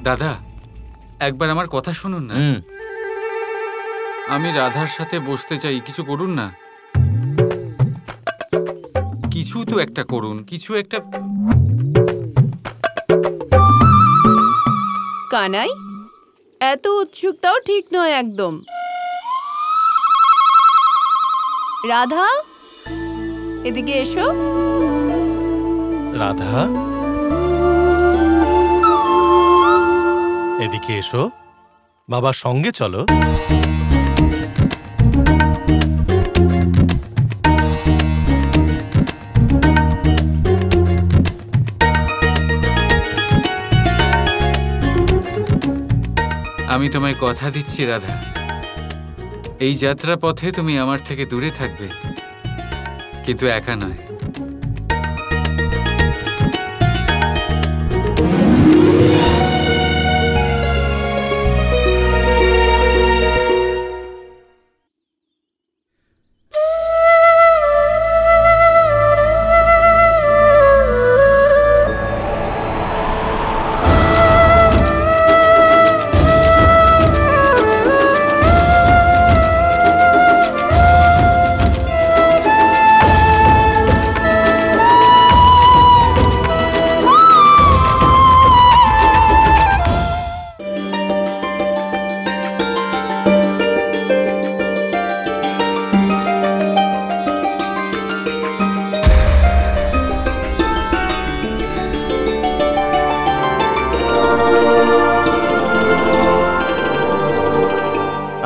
দাদা, একবার আমার কথা শুনুন না। আমি রাধার সাথে বসতে চাই, কিছু করুন না। কিছু তো একটা করুন, কিছু একটা। কানাই, এত উৎসুকতাও ঠিক নয় একদম। রাধা, এদিকে এসো। রাধা, এদিকে এসো, বাবার সঙ্গে চলো। আমি তোমায় কথা দিচ্ছি রাধা, এই যাত্রা পথে তুমি আমার থেকে দূরে থাকবে, কিন্তু একা নয়।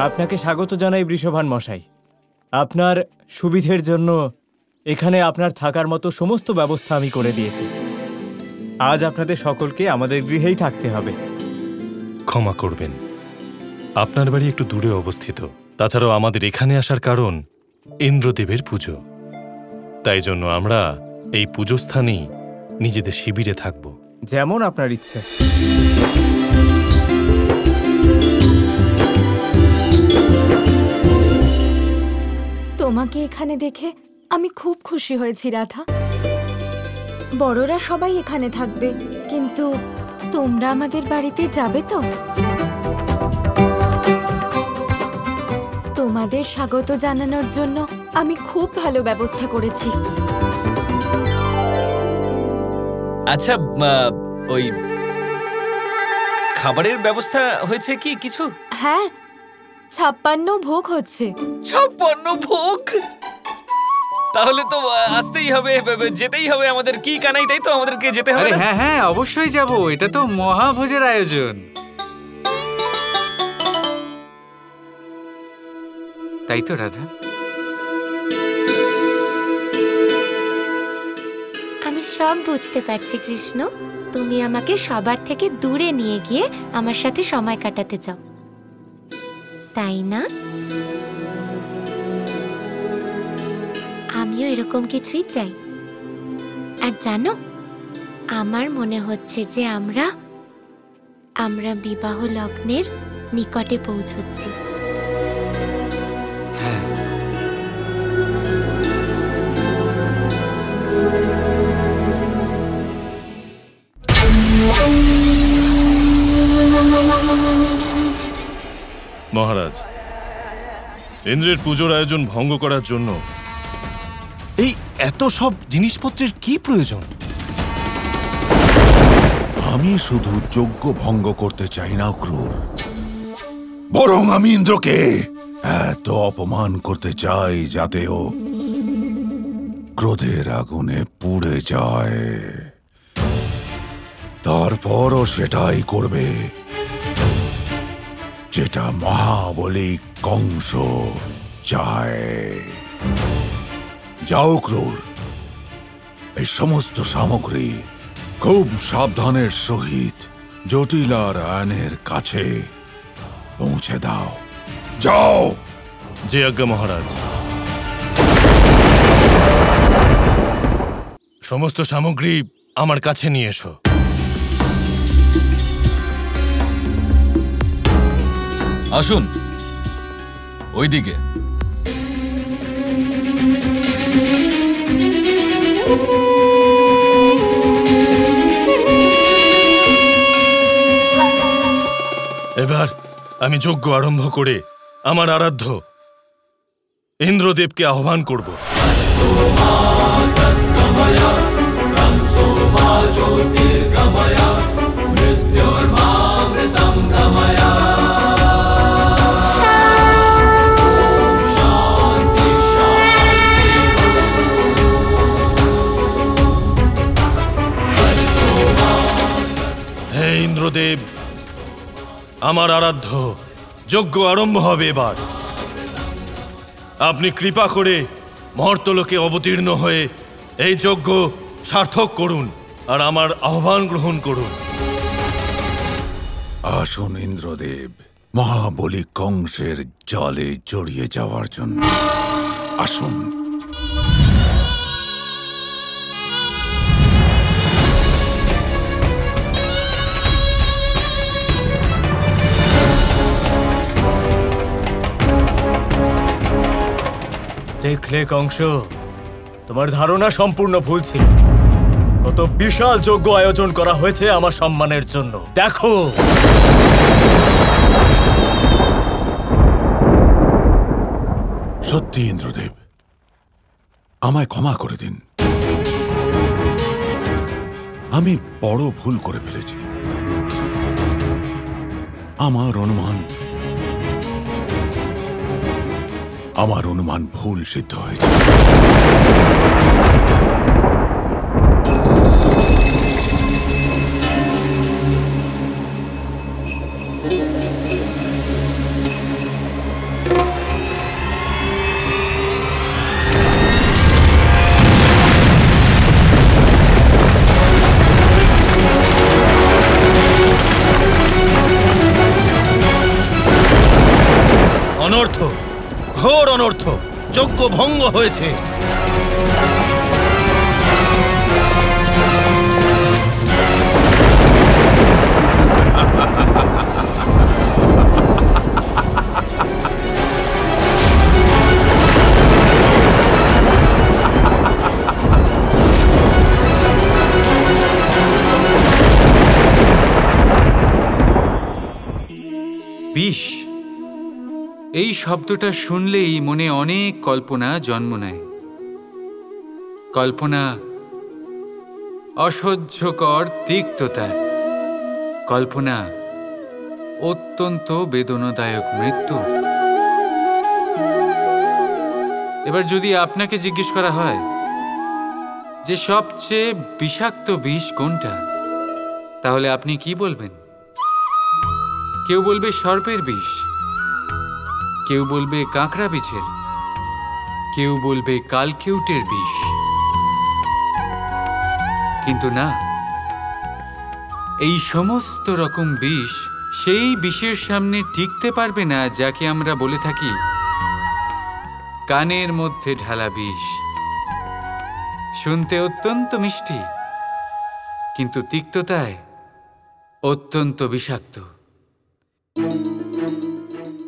আপনাকে স্বাগত জানাই বৃষভান মশাই। আপনার সুবিধের জন্য এখানে আপনার থাকার মতো সমস্ত ব্যবস্থা আমি করে দিয়েছি। আজ আপনাদের সকলকে আমাদের গৃহেই থাকতে হবে। ক্ষমা করবেন, আপনার বাড়ি একটু দূরে অবস্থিত। তাছাড়াও আমাদের এখানে আসার কারণ ইন্দ্রদেবের পুজো, তাই জন্য আমরা এই পুজোস্থানেই নিজেদের শিবিরে থাকব। যেমন আপনার ইচ্ছে। তোমাকে এখানে দেখে আমি খুব খুশি হয়েছি রাধা। বড়রা সবাই এখানে থাকবে, কিন্তু তোমরা আমাদের বাড়িতে যাবে তো? তোমাদের স্বাগত জানানোর জন্য আমি খুব ভালো ব্যবস্থা করেছি। আচ্ছা, ওই খাবারের ব্যবস্থা হয়েছে কি কিছু? হ্যাঁ, 56 ভোগ হচ্ছে। 56 ভোগ? তাহলে তো আসতেই হবে, যেতেই হবে আমাদের। কি কানাই, তাই তো আমাদেরকে যেতে হবে? হ্যাঁ হ্যাঁ, অবশ্যই যাব, এটা তো মহাভোজের আয়োজন। তাই তো রাধা? আমি সব বুঝতে পারছি কৃষ্ণ, তুমি আমাকে সবার থেকে দূরে নিয়ে গিয়ে আমার সাথে সময় কাটাতে চাও, তাই না? আমিও এরকম কিছুই চাই। আর জানো, আমার মনে হচ্ছে যে আমরা বিবাহ লগ্নের নিকটে পৌঁছচ্ছি। মহারাজ, ইন্দ্রের পুজোর আয়োজন ভঙ্গ করার জন্য এই এত সব জিনিসপত্রের কি প্রয়োজন? আমি শুধু যজ্ঞ ভঙ্গ করতে চাই না ক্রূর, বরং আমি ইন্দ্রকে এত অপমান করতে চাই যাতে ও ক্রোধের আগুনে পুড়ে যায়। তারপরও সেটাই করবে যেটা মহাবলী কংস চায়। যাও ক্রূর, এই সমস্ত সামগ্রী খুব সাবধানের সহিত জটিলার আয়নের কাছে পৌঁছে দাও। যাও। যে আজ্ঞা মহারাজ। সমস্ত সামগ্রী আমার কাছে নিয়ে এসো। আসুন ওইদিকে। এবার আমি যজ্ঞ আরম্ভ করে আমার আরাধ্য ইন্দ্রদেবকে আহ্বান করব। হে ইন্দ্রদেব, আমার আরাধ্য, যজ্ঞ আরম্ভ হবে এবার। আপনি কৃপা করে মর্তলোকে অবতীর্ণ হয়ে এই যজ্ঞ সার্থক করুন আর আমার আহ্বান গ্রহণ করুন। আসুন ইন্দ্রদেব, মহাবলী কংসের জলে জড়িয়ে যাওয়ার জন্য আসুন। দেখলে কংস, তোমার ধারণা সম্পূর্ণ ভুল ছিল। কত বিশাল যজ্ঞ আয়োজন করা হয়েছে আমার সম্মানের জন্য, দেখো। সত্যি ইন্দ্রদেব, আমায় ক্ষমা করে দিন। আমি বড় ভুল করে ফেলেছি। আমার অনুমান ভুল সিদ্ধ হয়েছে। অনর্থ, ঘোর অনর্থ, যজ্ঞ ভঙ্গ হয়েছে। বিষ, এই শব্দটা শুনলেই মনে অনেক কল্পনা জন্ম নেয়। কল্পনা অসহ্যকর তিক্ততার, কল্পনা অত্যন্ত বেদনাদায়ক মৃত্যু। এবার যদি আপনাকে জিজ্ঞেস করা হয় যে সবচেয়ে বিষাক্ত বিষ কোনটা, তাহলে আপনি কি বলবেন? কেউ বলবে সর্পের বিষ, কেউ বলবে কাঁকড়া বিছের, কেউ বলবে কালকেউটের বিষ। কিন্তু না, এই সমস্ত রকম বিষ সেই বিষের সামনে টিকতে পারবে না যাকে আমরা বলে থাকি কানের মধ্যে ঢালা বিষ। শুনতে অত্যন্ত মিষ্টি, কিন্তু তিক্ততায় অত্যন্ত বিষাক্ত।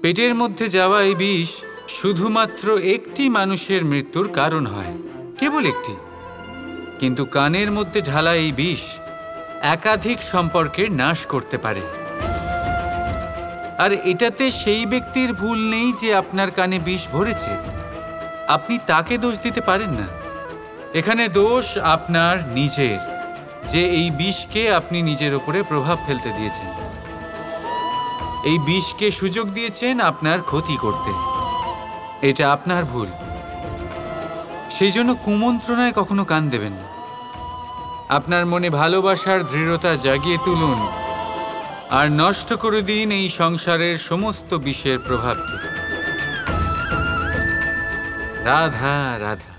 পেটের মধ্যে যাওয়া এই বিষ শুধুমাত্র একটি মানুষের মৃত্যুর কারণ হয়, কেবল একটি। কিন্তু কানের মধ্যে ঢালা এই বিষ একাধিক সম্পর্কের নাশ করতে পারে। আর এটাতে সেই ব্যক্তির ভুল নেই যে আপনার কানে বিষ ভরেছে। আপনি তাকে দোষ দিতে পারেন না। এখানে দোষ আপনার নিজের, যে এই বিষকে আপনি নিজের উপরে প্রভাব ফেলতে দিয়েছেন। এই বিষকে সুযোগ দিয়েছেন আপনার ক্ষতি করতে। এটা আপনার ভুল। সেই জন্য কুমন্ত্রণায় কখনো কান দেবেন না। আপনার মনে ভালোবাসার দৃঢ়তা জাগিয়ে তুলুন আর নষ্ট করে দিন এই সংসারের সমস্ত বিষের প্রভাবকে। রাধা রাধা।